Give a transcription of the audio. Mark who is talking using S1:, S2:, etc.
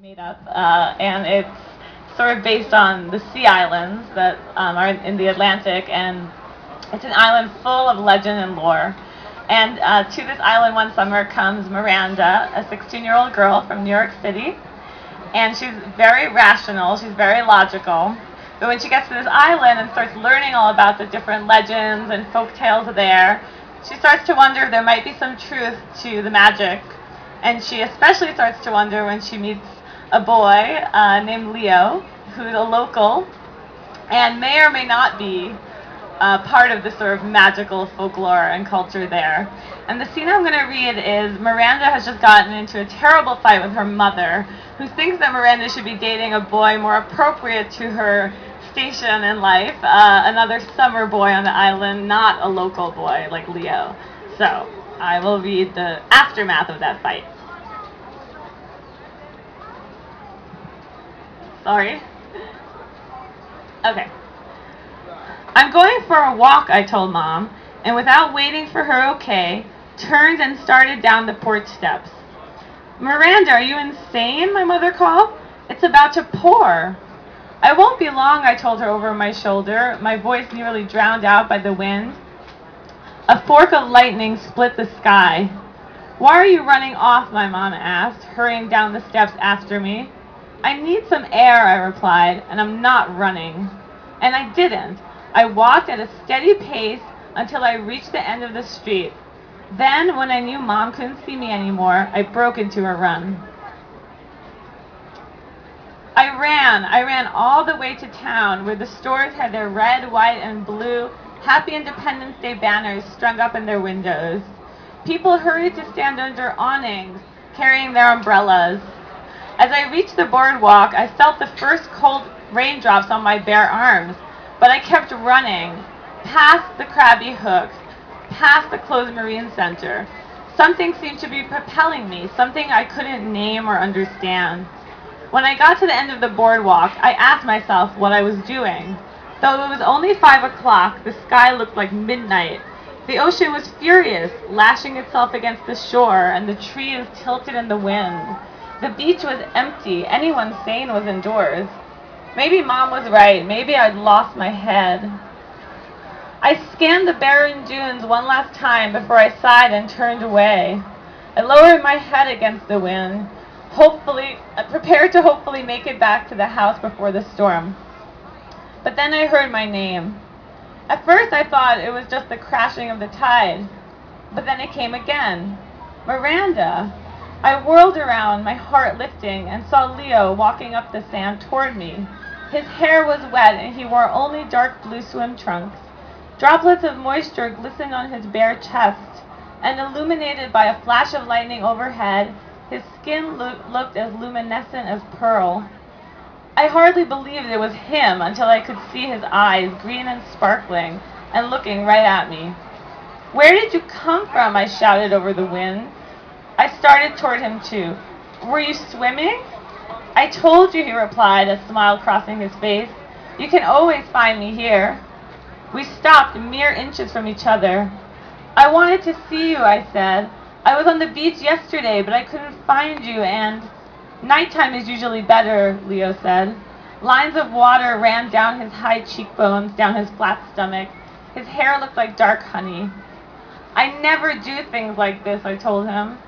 S1: made up, and it's sort of based on the sea islands that are in the Atlantic, and it's an island full of legend and lore. And to this island one summer comes Miranda, a 16-year-old girl from New York City, and she's very rational, she's very logical. But when she gets to this island and starts learning all about the different legends and folk tales there, she starts to wonder if there might be some truth to the magic. And she especially starts to wonder when she meets a boy named Leo, who's a local and may or may not be part of the sort of magical folklore and culture there. And the scene I'm going to read is Miranda has just gotten into a terrible fight with her mother, who thinks that Miranda should be dating a boy more appropriate to her station in life, another summer boy on the island, not a local boy like Leo. So I will read the aftermath of that fight. Sorry. Okay. I'm going for a walk, I told Mom, and without waiting for her okay, turned and started down the porch steps. Miranda, are you insane? My mother called. It's about to pour. I won't be long, I told her over my shoulder, my voice nearly drowned out by the wind. A fork of lightning split the sky. Why are you running off? My mom asked, hurrying down the steps after me. I need some air, I replied, and I'm not running. And I didn't. I walked at a steady pace until I reached the end of the street. Then, when I knew Mom couldn't see me anymore, I broke into a run. I ran all the way to town where the stores had their red, white, and blue Happy Independence Day banners strung up in their windows. People hurried to stand under awnings, carrying their umbrellas. As I reached the boardwalk, I felt the first cold raindrops on my bare arms, but I kept running, past the Krabby Hook, past the closed Marine Center. Something seemed to be propelling me, something I couldn't name or understand. When I got to the end of the boardwalk, I asked myself what I was doing. Though it was only 5 o'clock, the sky looked like midnight. The ocean was furious, lashing itself against the shore, and the trees tilted in the wind. The beach was empty. Anyone sane was indoors. Maybe Mom was right. Maybe I'd lost my head. I scanned the barren dunes one last time before I sighed and turned away. I lowered my head against the wind, prepared to hopefully make it back to the house before the storm. But then I heard my name. At first I thought it was just the crashing of the tide, but then it came again. Miranda. I whirled around, my heart lifting, and saw Leo walking up the sand toward me. His hair was wet and he wore only dark blue swim trunks. Droplets of moisture glistened on his bare chest, and illuminated by a flash of lightning overhead, his skin looked as luminescent as pearl. I hardly believed it was him until I could see his eyes, green and sparkling, and looking right at me. Where did you come from? I shouted over the wind. I started toward him too. Were you swimming? I told you, he replied, a smile crossing his face. You can always find me here. We stopped mere inches from each other. I wanted to see you, I said. I was on the beach yesterday, but I couldn't find you, and nighttime is usually better, Leo said. Lines of water ran down his high cheekbones, down his flat stomach. His hair looked like dark honey. I never do things like this, I told him.